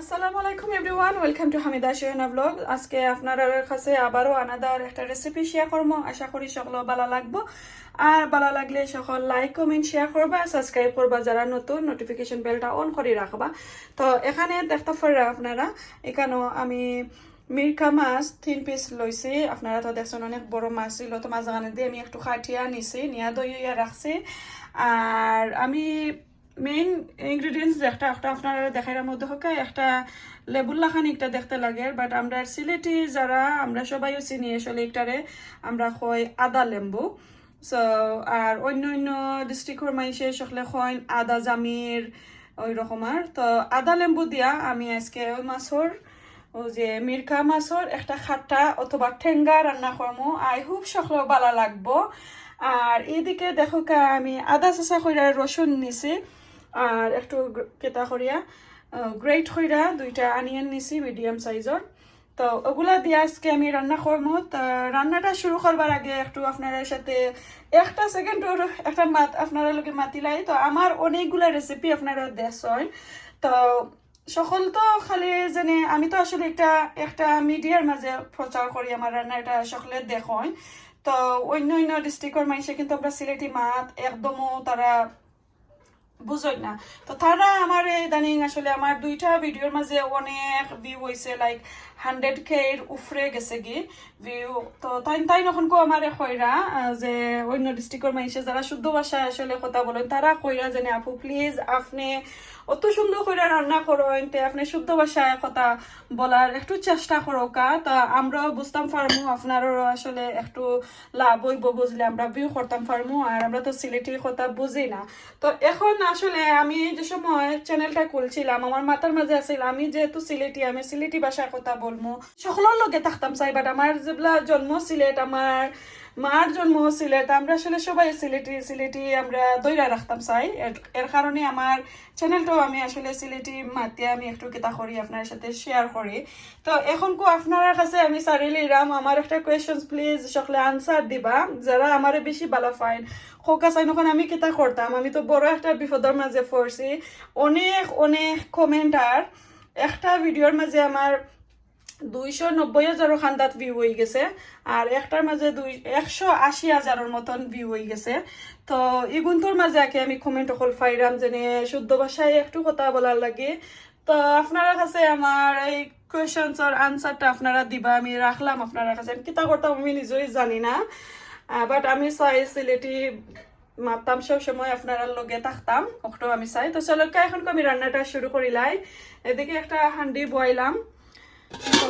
আসসালামু আলাইকুম everyone, welcome to Hamida Shehna blog. আজকে আপনাদের কাছে আবারও আনাদার একটা রেসিপি শেয়ার করবো। আশা করি সকল ভালো লাগবো। আর ভালো লাগলে সকল লাইক কমেন্ট শেয়ার করবা, সাবস্ক্রাইব করবা, যারা নতুন নোটিফিকেশন বেলটা অন করে রাখবা। তো এখানে দেখতে পারা আপনারা, এখানেও আমি মিরকা মাছ 3 পিস লইছি। আপনারা তো দেখছেন অনেক বড় মাছ ছিল, তো মাঝখানে দিয়ে আমি একটু খাটিয়া নিছি, নিয়া দইয়া রাখছি। আর আমি মেইন ইনগ্রিডিয়েন্টস একটা একটা আপনারা দেখার মধ্যে হোক একটা লেবুল্লা খানিকটা দেখতে লাগে, বাট আমরা সিলেটি যারা আমরা সবাই চিনি আসলে একটারে আমরা কই আদা লেম্বু। সো আর অন্য অন্য ডিস্ট্রিক্টর মাইসে সকলে কইন আদা জামির ওই রকমার। তো আদা লেম্বু দিয়া আমি আজকে ওই মাছর ও যে মিরকা মাছর একটা খাট্টা অথবা ঠেঙ্গা রান্না করবো। আই হোপ সকল ভালো লাগবো। আর এইদিকে দেখো আমি আদা চেঁচা কইরা রসুন নিছি, আর একটু কেতা করিয়া গ্রেট কইরা 2টা অনিয়ন নিছি মিডিয়াম সাইজর। তো ওগুলা দিয়ে আজকে আমি রান্না করবো। তো রান্নাটা শুরু করবার আগে একটু আপনার সাথে একটা সেকেন্ডর একটা আপনারা লোকে মাতিলাই। তো আমার অনেকগুলা রেসিপি আপনারা দেখছেন, তো সকল তো খালি জানে আমি তো আসলে একটা মিডিয়ার মাঝে প্রচার করি আমার রান্নাটা সকলে দেখেন। তো অন্য অন্য ডিস্ট্রিক্টর মানুষে কিন্তু আমরা সিলেটি মাত একদমও তারা বুঝই না। তো তারা আমার ইদানিং আসলে আমার 2টা ভিডিওর মাঝে অনেক ভিউ হয়েছে, লাইক 100K এর উপরে গেছে কি ভিউ। তো তাই নখন কো আমার কইরা যে অন্য ডিস্ট্রিক্টর মানুষে যারা শুদ্ধ ভাষায় আসলে কথা বলেন, তারা কইরা জানে আপু প্লিজ আপনি অত সুন্দর করে রান্না করেন, তে আপনি শুদ্ধ ভাষায় কথা বলার একটু চেষ্টা করো কা। তা আমরাও বুঝতাম পারমু, আপনারও আসলে একটু লাভ হইব বুঝলে আমরা ভিউ করতাম পারমু। আর আমরা তো সিলেটি কথা বুঝি না। তো এখন আসলে আমি যে সময় চ্যানেলটা খুলছিলাম আমার মাথার মাঝে আসছিল আমি যেহেতু সিলেটি, আমি সিলেটি ভাষার কথা বলবো, সকলের লগে থাকতাম চাই। বাট আমার যেগুলা জন্ম সিলেট, আমার মার জন্ম সিলেট, আমরা আসলে সবাই সিলেটি আমরা দইরা রাখতাম চাই। এর কারণে আমার চ্যানেলটাও আমি আসলে সিলেটি মাতিয়া আমি একটু কেতা করি আপনার সাথে শেয়ার করি। তো এখন কো আপনার কাছে আমি সারিলিরাম আমার একটা কোয়েশ্চন প্লিজ সকলে আনসার দিবা, যারা আমারে বেশি ভালো ফাইন খোকা চাই নখন আমি কেতা করতাম। আমি তো বড় একটা বিপদের মাঝে পড়ছি, অনেক অনেক কমেন্ট। আর একটা ভিডিওর মাঝে আমার 290,000 খান্দাত ভিউ হয়ে গেছে, আর একটার মাঝে 180,000 মতন ভিউ হয়ে গেছে। তো ইগুন্তর মাঝে আগে আমি কমেন্ট অকল ফাইরাম যে শুদ্ধ ভাষায় একটু কথা বলার লাগে। তো আপনারা কাছে আমার এই কোয়েশনস আর আনসারটা আপনারা দিবা, আমি রাখলাম আপনারা কাছে। আমি কিতা করতাম আমি নিজেই জানি না, বাট আমি চাই সিলেটি মারতাম সব সময় আপনারা লগে থাকতাম, ওটাও আমি চাই। তো চলো এখন আমি রান্নাটা শুরু করিলাই। এদিকে একটা হান্ডি বয়াইলাম, তো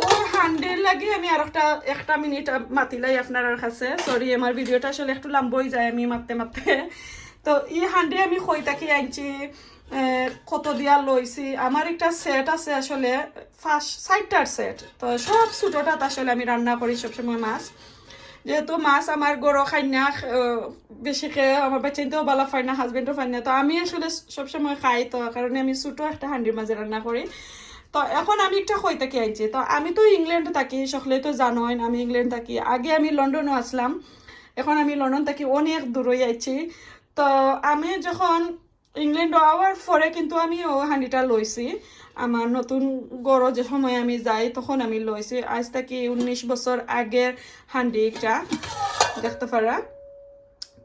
ওর হান্ডির লাগে আমি আর একটা মিনিট মাতিলাই আপনার কাছে। সরি আমার ভিডিওটা আসলে একটু লম্বই যায় আমি মারতে। তো এই হান্ডি আমি কইতাকি আনছি, কত দিয়া লইছি। আমার একটা সেট আছে আসলে 5-6টার সেট। তো সব ছোটটাত আসলে আমি রান্না করি সবসময় মাছ, যেহেতু মাছ আমার গরো খাই না বেশি খেয়ে, আমার বাচ্চাইতেও ভালো খাই না, হাজবেন্ডও খাই না। তো আমি আসলে সবসময় খাই, তো কারণে আমি ছোট একটা হান্ডির মাঝে রান্না করি। তো এখন আমি একটা কই থাকি আইছি। তো আমি তো ইংল্যান্ডে থাকি, সকলে তো জানোই আমি ইংল্যান্ড থাকি। আগে আমি লন্ডনও আসলাম, এখন আমি লন্ডন থাকি অনেক দূরই আইছি। তো আমি যখন ইংল্যান্ড আওয়ার পরে কিন্তু আমি ও হান্ডিটা লইছি। আমার নতুন গড় যে সময় আমি যাই তখন আমি লইছি, আজ থেকে 19 বছর আগের হান্ডি একটা দেখতে পারা।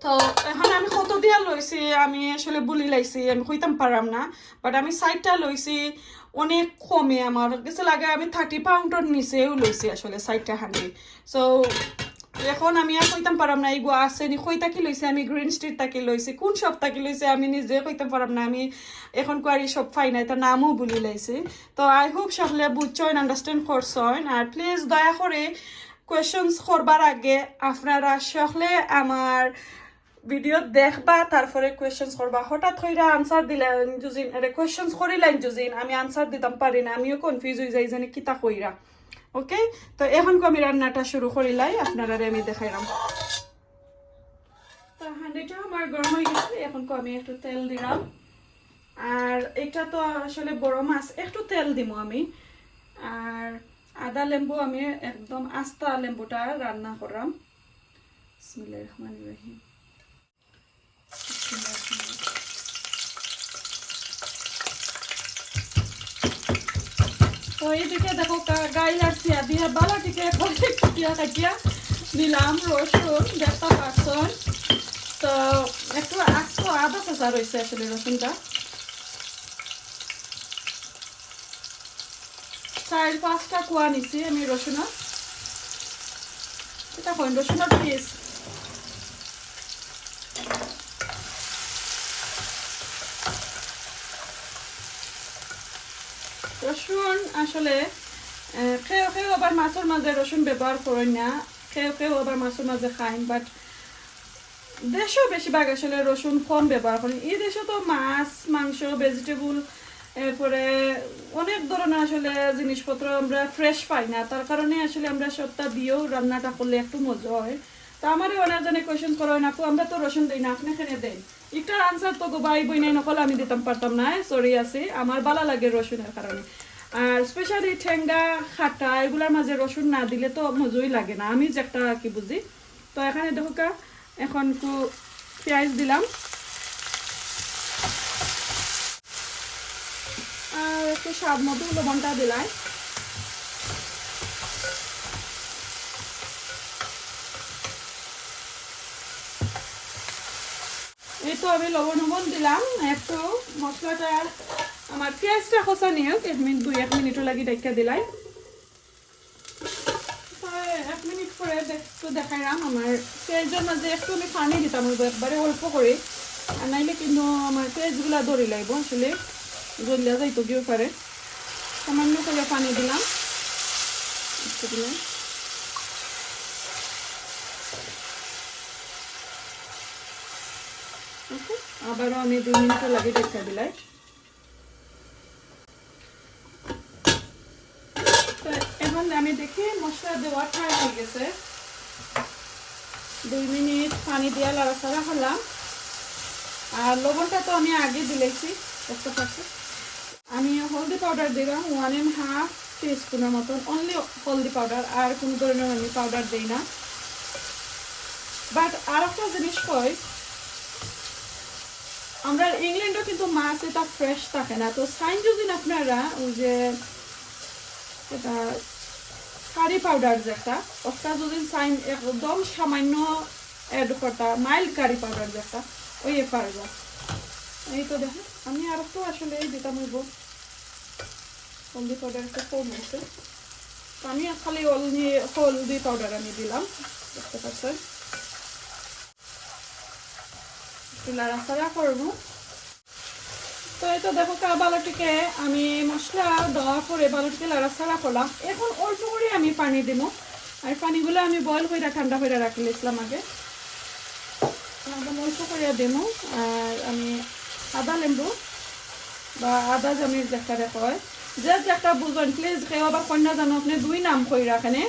তো এখন আমি কত দিয়া লইছি আমি আসলে বলি লাইছি, আমি কইতাম পারাম না। বাট আমি 60টা লইছি, অনেক কমে আমার কাছে লাগে আমি 30 পাউন্ডের নিচেও লইছি আসলে 60টা হান্ডি। সো এখন আমি আর কইতাম পারাম না এইগো আছে নি, কই তাকি লইছি আমি গ্রিন স্ট্রিট তাকি লইছি, কোন সব তাকি লইছি আমি নিজে কইতাম পারাম না। আমি এখন কোয়ারি সব ফাই নাই, তো নামও বলি লাইছি। তো আই হোপ সকলে বুঝছেন, আন্ডারস্ট্যান্ড করছেন। আর প্লিজ দয়া করে কোয়েশনস করবার আগে আপনারা সকলে আমার ভিডিও দেখবা, তারপরে কোয়েশ্চেন্স করবা। হঠাৎ কইরা আনসার দিলেন যুজিন, এটা কোয়েশ্চেন্স করিলেন যুজিন, আমি আনসার দিতাম পারি না, আমিও কনফিউজ হয়ে যাই জানি কিতা কইরা। ওকে, তো এখন আমি রান্নাটা শুরু করিলাই, আপনারা আমি দেখাইলাম। তো হান্ডিটা আমার গরম হয়ে গেছে, এখন আমি একটু তেল দিলাম। আর এটা তো আসলে বড় মাছ, একটু তেল দিব আমি। আর আদা লেম্বু আমি একদম আস্তা লেম্বুটা রান্না করলাম। বিসমিল্লাহির রহমানির রহিম। তো এইদিকে দেখো গাইল আর চিয়া দিয়ে বালাটিকে কাটিয়া কাটিয়া দিলাম রসুন দেখতে পাচ্ছেন। তো একটু আস্ত আদা চেঁচা রয়েছে আসলে রসুনটা, 4-5টা কোয়া নিছি আমি রসুনের। এটা হয় রসুনের পিস। রসুন আসলে কেউ আবার মাছের মাঝে রসুন ব্যবহার করেন না, কেউ আবার মাছের মাঝে খায়, বাট দেশেও বেশিরভাগ আসলে রসুন কম ব্যবহার করেন। এই দেশে তো মাছ মাংস ভেজিটেবল এরপরে অনেক ধরনের আসলে জিনিসপত্র আমরা ফ্রেশ পাই না, তার কারণে আসলে আমরা সবটা দিয়েও রান্নাটা করলে একটু মজা হয়। তো আমারই অনেকজনে কোয়েশ্চেন করা হয় না, আপু আমরা তো রসুন দিই না, আপনি এখানে দেন। একটার আনসার তো গোবাই বই নাই নকল আমি দিতাম পারতাম না, সরি আছে, আমার ভালো লাগে রসুনের কারণে। আর স্পেশালি ঠেঙ্গা খাটা এগুলোর মাঝে রসুন না দিলে তো মজই লাগে না, আমি যে একটা কি বুঝি। তো এখানে দেখো এখন একটু পেঁয়াজ দিলাম আর একটু স্বাদ মতো লবণটা দিলাই। এই তো আমি লবণ দিলাম একটু, মশলাটা আমার পেঁয়াজটা খসা নিয়েও 1 মিনিটও লাগি দেখা দিলাই। 1 মিনিট পরে একটু দেখাইলাম আমার পেঁয়াজের মাঝে একটু আমি পানি দিতাম একবারে অল্প করে, আর নাইলে কিন্তু আমার পেঁয়াজগুলা ধরে লাগবো আসলে জ্বলিয়া যাইতো গিয়েও পারে। সামান্য করে পানি দিলাম, আবারও আমি 2 মিনিট লাগে দেখা দিলাই। তো এখন আমি দেখি মশলা দেওয়া ঠাই হয়ে গেছে, 2 মিনিট পানি দিয়ে লাড়াচাড়া হলাম। আর লবণটা তো আমি আগে দিলেছি দেখতে পাচ্ছি। আমি হলদি পাউডার দিলাম 1.5 টিস্পুনের মতন, অনলি হলদি পাউডার, আর কোনো ধরনের আমি পাউডার দিই না। বাট আর একটা জিনিস কই, আমরা ইংল্যান্ডও কিন্তু মাছ এটা ফ্রেশ থাকে না, তো সাইন যদি আপনারা ওই যে এটা কারি পাউডার যেটা ওটা যদি সাইন একদম সামান্য অ্যাড করতা, মাইল্ড কারি পাউডার যেটা ওই পারবা। এই তো দেখো আমি আর একটু আসলে দিতাম হইব, হলদি পাউডার একটু কম আছে, তো আমি খালি হলদি পাউডার আমি দিলাম দেখতে পাচ্ছেন। লাড়াচাড়া করবো। তো এই তো দেখো বালুটিকে আমি মশলা দেওয়ার পরে বালুটিকে লাড়াচাড়া করলাম। এখন অল্প করে আমি পানি দিব, আর পানিগুলো আমি বয়েল করে ঠান্ডা করে রাখিলাম আগে, একদম অল্প করে দেবো। আর আমি আদা লেম্বু বা আদা জামির যেটা কয় যে একটা বুঝেন প্লিজ, কেউ আবার কন্যা জানো আপনি 2 নাম কই রাখেনে,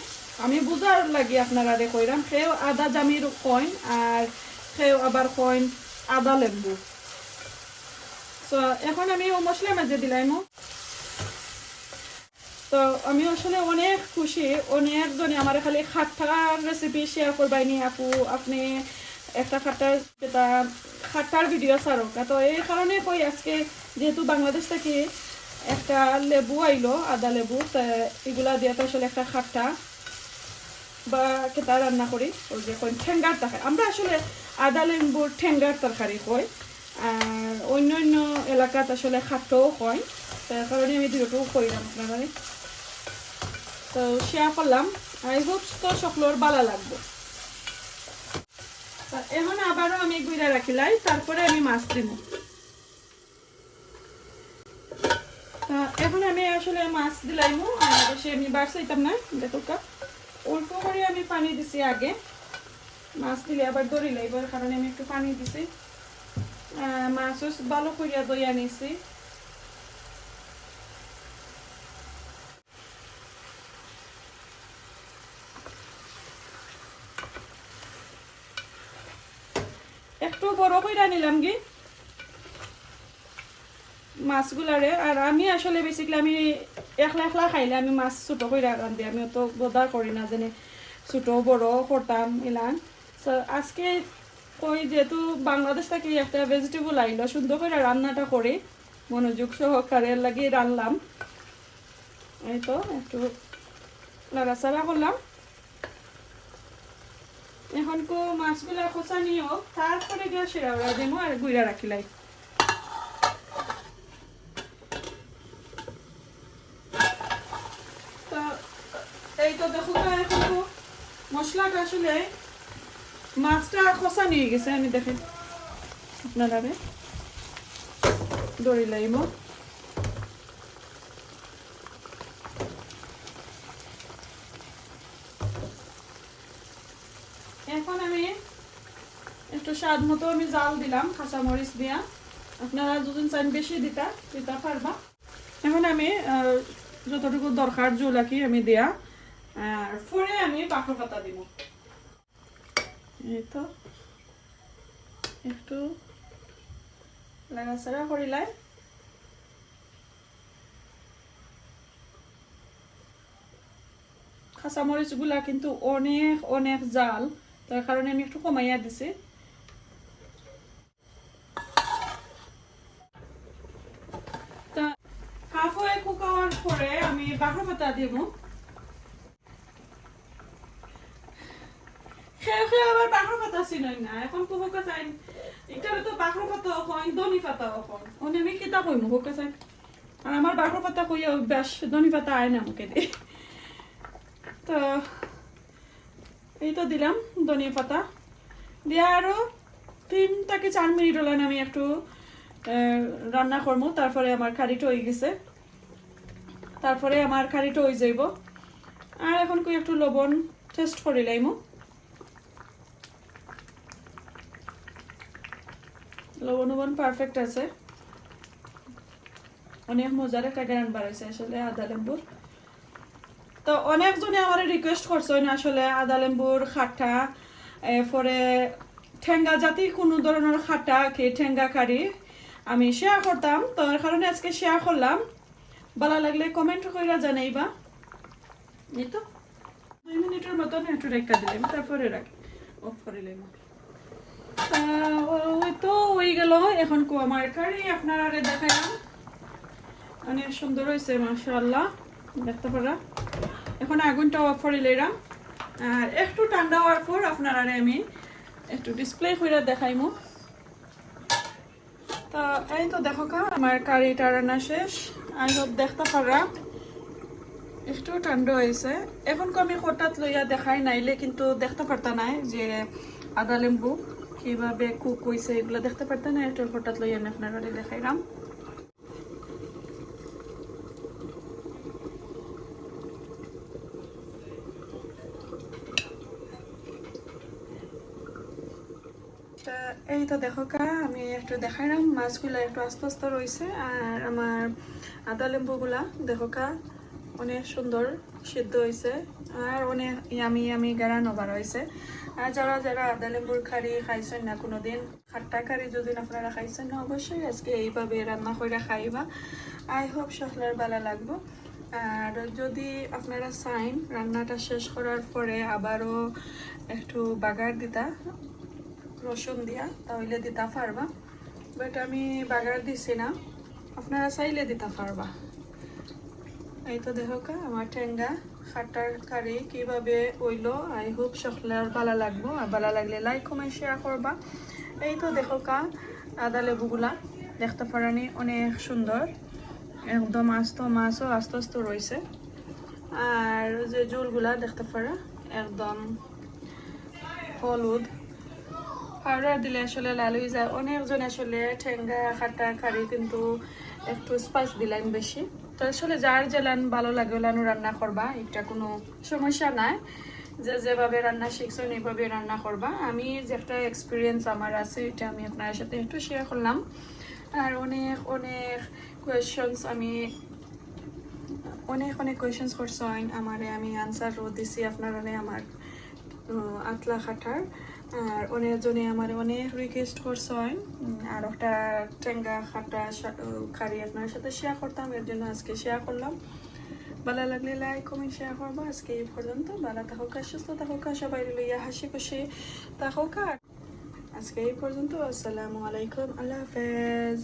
আমি বুঝার লাগি আপনারা রে কইরাম, কেউ আদা জামির কইন আর কেউ আবার কইন আদা লেম্বু। তো এখন আমি ও মশলা মাঝে দিলাম। তো আমি আসলে অনেক খুশি, অনেকজনে আমার খালি খাট্টার রেসিপি শেয়ার করবাইনি, আপু আপনি একটা খাট্টার ভিডিও ছাড়ো। তো এই কারণে কই আজকে যেহেতু বাংলাদেশ থেকে একটা লেবু আইলো আদা লেবু, তা এগুলা দিয়ে তো আসলে একটা খাট্টা বা কেতা রান্না করি, ওই যে কই ঠেঙ্গার তরকারি, আমরা আসলে আদা লেবুর ঠেঙ্গার তরকারি কই, আর অন্য এলাকাত আসলে খাট্টাও হয়, তার কারণে আমি দুটোও কইলাম আপনারা। তো শেয়ার করলাম, আই হোপ তো সকলের ভালো লাগবে। এখন আবারও আমি গুইরা রাখিলাই, তারপরে আমি মাছ দিব। এখন আমি আসলে মাছ দিলাইমু, আর বেশি আমি বাড়ছাইতাম না, দেখো অল্প করে আমি পানি দিছি আগে, মাছ দিলে আবার দড়ি লাগবে কারণে আমি একটু পানি দিছি। মাছও ভালো করিয়া দইয়া নিছি। একটু বড় কইরা নিলাম কি মাছগুলারে, আর আমি আসলে বেসিক্যালি আমি একলা খাইলে আমি মাছ ছোটো কইরা রান্ধি, আমি তো বদার করি না জানি ছোটো বড় করতাম ইলান। তো আজকে কই যেহেতু বাংলাদেশ থেকে একটা ভেজিটেবল আইলো, সুন্দর করে রান্নাটা করে মনোযোগ সহকারে লাগিয়ে রান্নাম। এই তো একটু লাড়াচাড়া করলাম। এখন কো মাছগুলা খোসা নিও, তারপরে গিয়ে সেরা দেবো আর গুইরা রাখিলাই। তো এই তো দেখো এখন তো মশলাটা আসলে মাছটা খোসা নিয়ে গেছে, আমি দেখি আপনারা দড়ি লাইব। এখন আমি একটু স্বাদ মতো আমি জাল দিলাম কাঁচামরিচ দিয়া, আপনারা যদি চান বেশি দিতে পারবা। এখন আমি যতটুকু দরকার জোলাকি আমি দিয়া আর পরে আমি বাঁকড় পাতা দিব। এই তো একটু লাগাছাড়া করিলাই। কাঁচামরিচ গুলা কিন্তু অনেক অনেক জাল, তার কারণে আমি একটু কমাইয়া দিছি। তা হাফ হয়ে কুকাওয়ার পরে আমি বাঁকড় পাতা দিব। আবার বাঁকড় পাতা চিনই না, এখন কুকা চাই এটা তো বাঁকড় পাতা হয় দনি পাতা হয়, আমি কিতা কইমু কুকা চাই। আর আমার বাঁকড় পাতা কইয়া অভ্যাস, দনি পাতা আয় না মুখে দিয়ে। তো এই তো দিলাম ধনিয়া পাতা দিয়া, আরো 3 থেকে 4 মিনিট হলেন আমি একটু রান্না করবো। তারপরে আমার কারিটা হয়ে গেছে, তারপরে আমার কারিটা হয়ে যাইব। আর এখন কই একটু লবণ টেস্ট করে লাইমু। লবণ পারফেক্ট আছে, অনেক মজার একটা গ্রান বাড়াইছে আসলে আদা লেম্বুর। তো অনেকজনে আমার রিকোয়েস্ট করছেন আসলে আদা লেম্বুর খাটা, এরপরে ঠেঙ্গা জাতি কোনো ধরনের খাটা কি ঠেঙ্গা কারি আমি শেয়ার করতাম, তো এর কারণে আজকে শেয়ার করলাম। ভালো লাগলে কমেন্ট করে জানাইবা। এই তো 2 মিনিটের মতন একটু রেখা দিলাম, তারপরে রাখি অফ করে নিলাম। ওই তো হয়ে গেল। এখন কো আমার কারি আপনারা দেখাইলাম, অনেক সুন্দর হয়েছে মাশাআল্লাহ, দেখতে পারা। এখন আগুনটা অফ করে লইলাম, আর একটু ঠান্ডা হওয়ার পর আপনারা আমি একটু ডিসপ্লে করে দেখাইমু। তা এই তো দেখো আমার কারিটা রান্না শেষ। আই হোপ দেখতে পারা একটু ঠান্ডা হয়েছে। এখন আমি হঠাৎ লইয়া দেখাই নাইলে কিন্তু দেখতে পারতা নাই যে আদা লেম্বু কিভাবে কুক হয়েছে, এগুলো দেখতে পারতা না। একটু হঠাৎ লইয়া আমি আপনারা দেখাইলাম। এই তো দেখো আমি একটু দেখাইলাম মাছগুলা একটু আস্তে আস্তে রয়েছে, আর আমার আদা লেম্বুগুলা দেখো অনেক সুন্দর সিদ্ধ হয়েছে, আর অনেক ইয়ামি ইয়ামি গাড়ান ওভার হয়েছে। আর যারা যারা আদা লেম্বুর কারি খাইছেন না কোনোদিন, খাট্টা কারি যদি আপনারা খাইছেন না, অবশ্যই আজকে এইভাবে রান্না করে খাইবা। আই হোপ সকলের ভালো লাগবো। আর যদি আপনারা চাইন রান্নাটা শেষ করার পরে আবারও একটু বাগার দিতা রসুন দিয়া, তাহলে দিতে পারবা। বাট আমি বাগার দিছি না, আপনারা চাইলে দিতে পারবা। এই তো দেখো আমার ঠেঙ্গা খাটার কারি কিভাবে হইলো। আই হোপ সকলের ভালো লাগবো, আর ভালো লাগলে লাইক কমেন্ট শেয়ার করবা। এই তো দেখো আদা লেবুগুলা দেখতে পারানি অনেক সুন্দর, একদম আস্ত মাছও আস্তে আস্তে রয়েছে। আর যে জুলগুলা দেখতে পারা একদম হলুদ, পাউডার দিলে আসলে লাল হয়ে যায়। অনেকজন আসলে ঠেঙ্গা খাটা কারি কিন্তু একটু স্পাইস দিলেন বেশি। তো আসলে যার জেলান ভালো লাগে ওলানো রান্না করবা, এটা কোনো সমস্যা নাই। যে যেভাবে রান্না শিখছেন এইভাবে রান্না করবা। আমি যে একটা এক্সপিরিয়েন্স আমার আছে, এটা আমি আপনার সাথে একটু শেয়ার করলাম। আর অনেক অনেক কোয়েশনস আমি অনেক কোয়েশনস করছেন আমারে, আমি আনসারও দিছি আপনারা আমার আতলা খাটার। আর অনেকজনে আমার অনেক রিকোয়েস্ট করছেন আর একটা টেঙ্গা খাটা কারি আপনার সাথে শেয়ার করতাম, এর জন্য আজকে শেয়ার করলাম। ভালো লাগলে লাইক কমেন্ট শেয়ার করবো। আজকে এই পর্যন্ত, ভালো থাকুক, সুস্থ থাকুক, সবাই লইয়া হাসি খুশি থাকুক। আজকে এই পর্যন্ত, আসসালামু আলাইকুম, আল্লাহ হাফেজ।